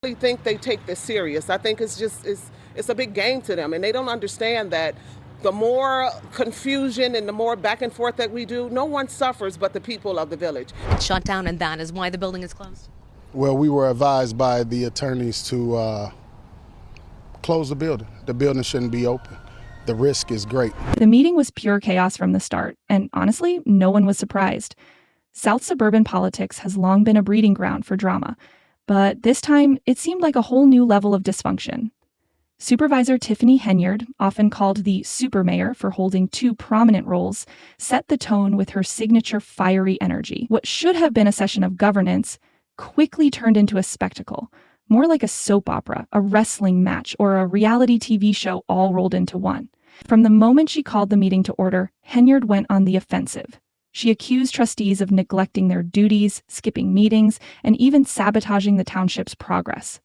I think they take this serious. I think it's a big game to them, and they don't understand that the more confusion and the more back and forth that we do, no one suffers but the people of the village. It's shut down, and that is why the building is closed. Well, we were advised by the attorneys to close the building. The building shouldn't be open. The risk is great. The meeting was pure chaos from the start, and honestly, no one was surprised. South suburban politics has long been a breeding ground for drama, but this time it seemed like a whole new level of dysfunction. Supervisor Tiffany Henyard, often called the super mayor for holding two prominent roles, set the tone with her signature fiery energy. What should have been a session of governance quickly turned into a spectacle, more like a soap opera, a wrestling match, or a reality TV show all rolled into one. From the moment she called the meeting to order, Henyard went on the offensive. She accused trustees of neglecting their duties, skipping meetings, and even sabotaging the township's progress.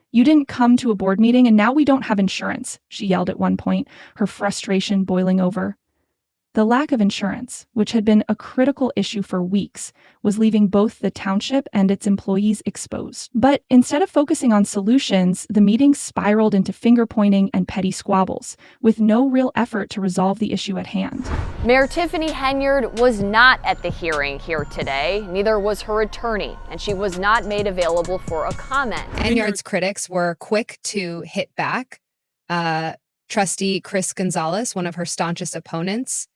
"You didn't come to a board meeting and now we don't have insurance," she yelled at one point, her frustration boiling over. The lack of insurance, which had been a critical issue for weeks, was leaving both the township and its employees exposed. But instead of focusing on solutions, the meeting spiraled into finger-pointing and petty squabbles, with no real effort to resolve the issue at hand. Mayor Tiffany Henyard was not at the hearing here today. Neither was her attorney, and she was not made available for a comment. Henyard's critics were quick to hit back. Trustee Chris Gonzalez, one of her staunchest opponents,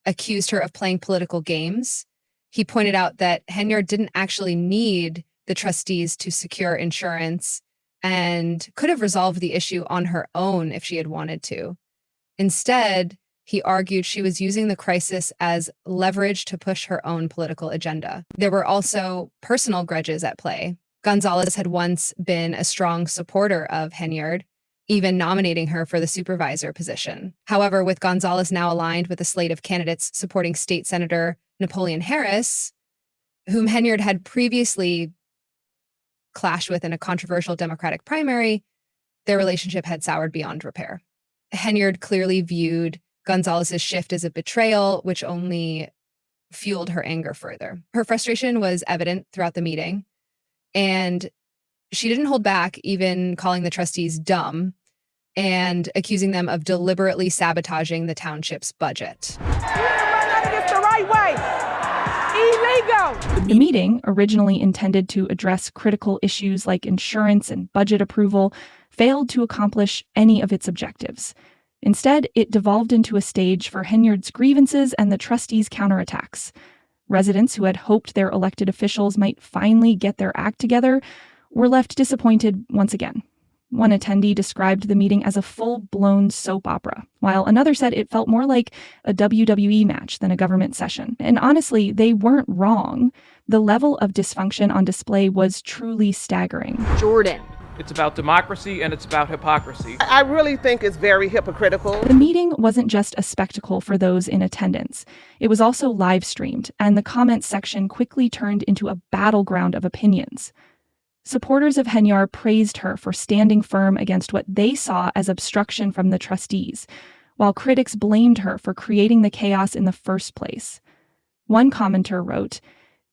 accused her of playing political games. He pointed out that Henyard didn't actually need the trustees to secure insurance and could have resolved the issue on her own if she had wanted to. Instead, he argued she was using the crisis as leverage to push her own political agenda. There were also personal grudges at play. Gonzalez had once been a strong supporter of Henyard, even nominating her for the supervisor position. However, with Gonzalez now aligned with a slate of candidates supporting State Senator Napoleon Harris, whom Henyard had previously clashed with in a controversial Democratic primary, their relationship had soured beyond repair. Henyard clearly viewed Gonzalez's shift as a betrayal, which only fueled her anger further. Her frustration was evident throughout the meeting, and she didn't hold back, even calling the trustees dumb and accusing them of deliberately sabotaging the township's budget. The meeting, originally intended to address critical issues like insurance and budget approval, failed to accomplish any of its objectives. Instead, it devolved into a stage for Henyard's grievances and the trustees' counterattacks. Residents who had hoped their elected officials might finally get their act together were left disappointed once again. One attendee described the meeting as a full-blown soap opera, while another said it felt more like a WWE match than a government session. And honestly, they weren't wrong. The level of dysfunction on display was truly staggering. Jordan. It's about democracy and it's about hypocrisy. I really think it's very hypocritical. The meeting wasn't just a spectacle for those in attendance. It was also live-streamed, and the comment section quickly turned into a battleground of opinions. Supporters of Henyard praised her for standing firm against what they saw as obstruction from the trustees, while critics blamed her for creating the chaos in the first place. One commenter wrote,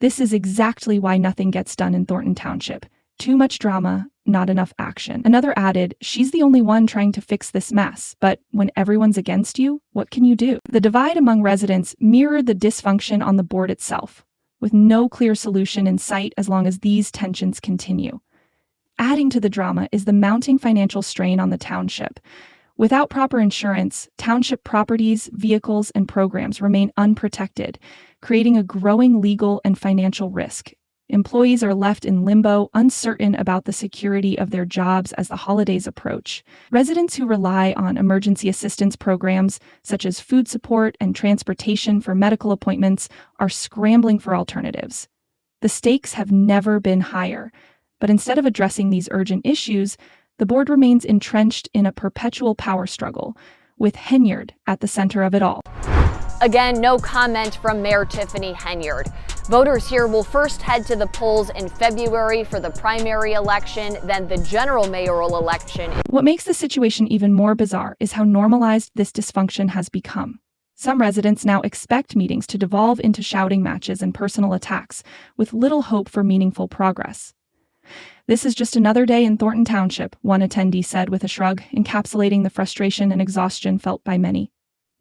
"This is exactly why nothing gets done in Thornton Township. Too much drama, not enough action." Another added, "She's the only one trying to fix this mess, but when everyone's against you, what can you do?" The divide among residents mirrored the dysfunction on the board itself, with no clear solution in sight as long as these tensions continue. Adding to the drama is the mounting financial strain on the township. Without proper insurance, township properties, vehicles, and programs remain unprotected, creating a growing legal and financial risk. Employees are left in limbo, uncertain about the security of their jobs as the holidays approach. Residents who rely on emergency assistance programs, such as food support and transportation for medical appointments, are scrambling for alternatives. The stakes have never been higher, but instead of addressing these urgent issues, the board remains entrenched in a perpetual power struggle, with Henyard at the center of it all. Again, no comment from Mayor Tiffany Henyard. Voters here will first head to the polls in February for the primary election, then the general mayoral election. What makes the situation even more bizarre is how normalized this dysfunction has become. Some residents now expect meetings to devolve into shouting matches and personal attacks, with little hope for meaningful progress. "This is just another day in Thornton Township," one attendee said with a shrug, encapsulating the frustration and exhaustion felt by many.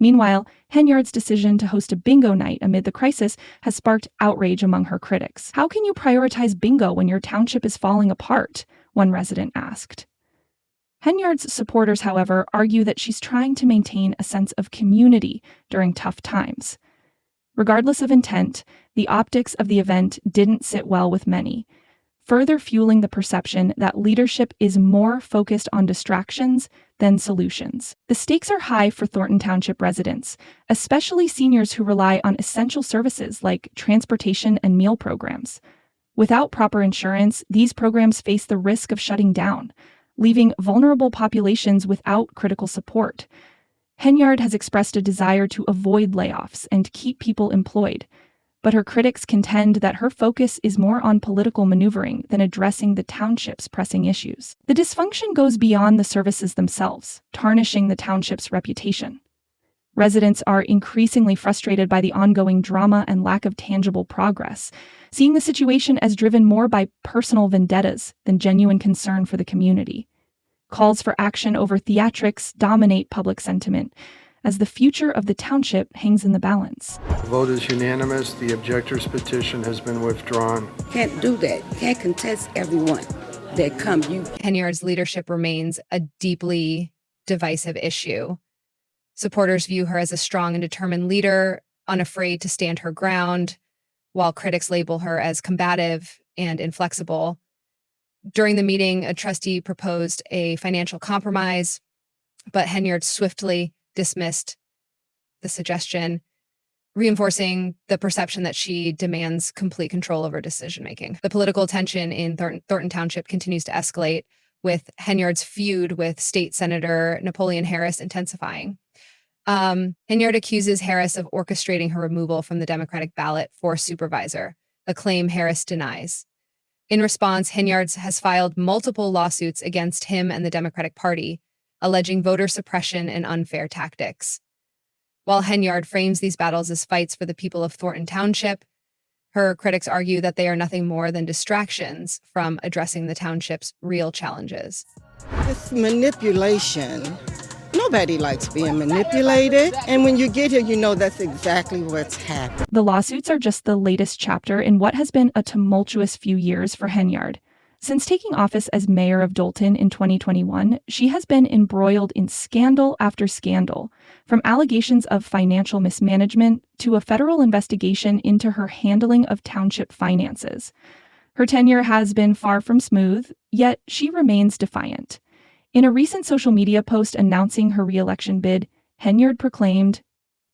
Meanwhile, Henyard's decision to host a bingo night amid the crisis has sparked outrage among her critics. "How can you prioritize bingo when your township is falling apart?" one resident asked. Henyard's supporters, however, argue that she's trying to maintain a sense of community during tough times. Regardless of intent, the optics of the event didn't sit well with many, further fueling the perception that leadership is more focused on distractions than solutions. The stakes are high for Thornton Township residents, especially seniors who rely on essential services like transportation and meal programs. Without proper insurance, these programs face the risk of shutting down, leaving vulnerable populations without critical support. Henyard has expressed a desire to avoid layoffs and keep people employed, but her critics contend that her focus is more on political maneuvering than addressing the township's pressing issues. The dysfunction goes beyond the services themselves, tarnishing the township's reputation. Residents are increasingly frustrated by the ongoing drama and lack of tangible progress, seeing the situation as driven more by personal vendettas than genuine concern for the community. Calls for action over theatrics dominate public sentiment, as the future of the township hangs in the balance. The vote is unanimous. The objector's petition has been withdrawn. Can't do that. Can't contest everyone that come. Henyard's leadership remains a deeply divisive issue. Supporters view her as a strong and determined leader, unafraid to stand her ground, while critics label her as combative and inflexible. During the meeting, a trustee proposed a financial compromise, but Henyard swiftly dismissed the suggestion, reinforcing the perception that she demands complete control over decision-making. The political tension in Thornton Township continues to escalate, with Henyard's feud with State Senator Napoleon Harris intensifying. Henyard accuses Harris of orchestrating her removal from the Democratic ballot for supervisor, a claim Harris denies. In response, Henyard has filed multiple lawsuits against him and the Democratic Party, alleging voter suppression and unfair tactics. While Henyard frames these battles as fights for the people of Thornton Township, her critics argue that they are nothing more than distractions from addressing the township's real challenges. This manipulation, nobody likes being manipulated. And when you get here, you know that's exactly what's happened. The lawsuits are just the latest chapter in what has been a tumultuous few years for Henyard. Since taking office as mayor of Dolton in 2021, she has been embroiled in scandal after scandal, from allegations of financial mismanagement to a federal investigation into her handling of township finances. Her tenure has been far from smooth, yet she remains defiant. In a recent social media post announcing her re-election bid, Henyard proclaimed,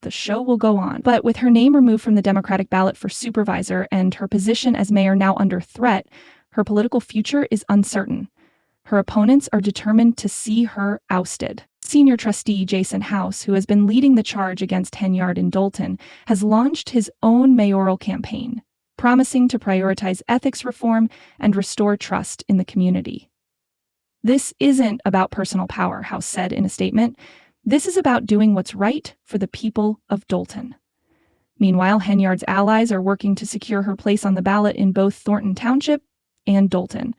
"The show will go on." But with her name removed from the Democratic ballot for supervisor and her position as mayor now under threat, her political future is uncertain. Her opponents are determined to see her ousted. Senior trustee Jason House, who has been leading the charge against Henyard in Dolton, has launched his own mayoral campaign, promising to prioritize ethics reform and restore trust in the community. "This isn't about personal power," House said in a statement. "This is about doing what's right for the people of Dolton." Meanwhile, Henyard's allies are working to secure her place on the ballot in both Thornton Township and Dolton,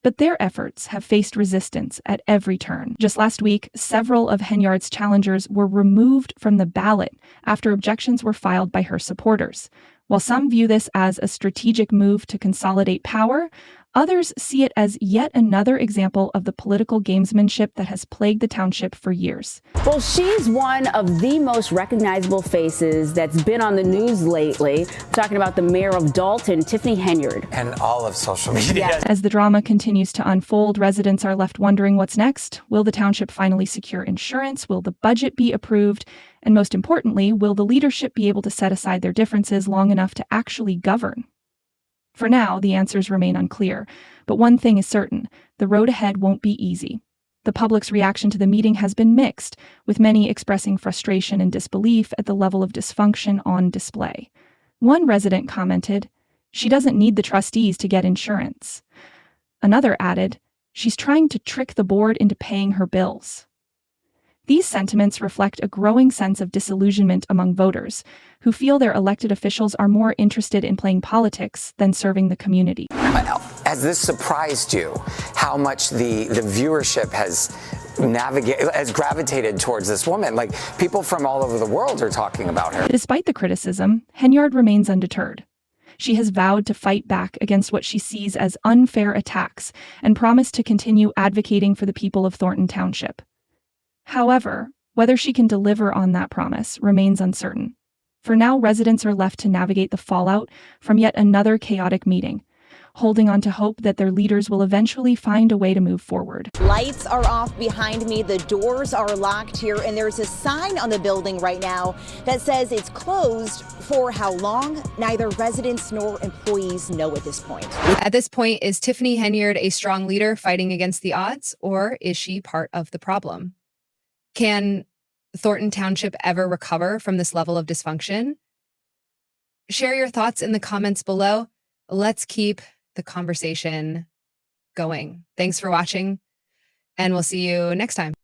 but their efforts have faced resistance at every turn. Just last week, several of Henyard's challengers were removed from the ballot after objections were filed by her supporters. While some view this as a strategic move to consolidate power, others see it as yet another example of the political gamesmanship that has plagued the township for years. Well, she's one of the most recognizable faces that's been on the news lately. I'm talking about the mayor of Dolton, Tiffany Henyard. And all of social media. Yes. As the drama continues to unfold, residents are left wondering what's next. Will the township finally secure insurance? Will the budget be approved? And most importantly, will the leadership be able to set aside their differences long enough to actually govern? For now, the answers remain unclear, but one thing is certain: the road ahead won't be easy. The public's reaction to the meeting has been mixed, with many expressing frustration and disbelief at the level of dysfunction on display. One resident commented, "She doesn't need the trustees to get insurance." Another added, "She's trying to trick the board into paying her bills." These sentiments reflect a growing sense of disillusionment among voters, who feel their elected officials are more interested in playing politics than serving the community. Has this surprised you, how much the viewership has gravitated towards this woman? Like, people from all over the world are talking about her. Despite the criticism, Henyard remains undeterred. She has vowed to fight back against what she sees as unfair attacks and promised to continue advocating for the people of Thornton Township. However, whether she can deliver on that promise remains uncertain. For now, residents are left to navigate the fallout from yet another chaotic meeting, holding on to hope that their leaders will eventually find a way to move forward. Lights are off behind me, the doors are locked here, and there's a sign on the building right now that says it's closed. For how long? Neither residents nor employees know at this point. At this point, is Tiffany Henyard a strong leader fighting against the odds, or is she part of the problem? Can Thornton Township ever recover from this level of dysfunction? Share your thoughts in the comments below. Let's keep the conversation going. Thanks for watching, and we'll see you next time.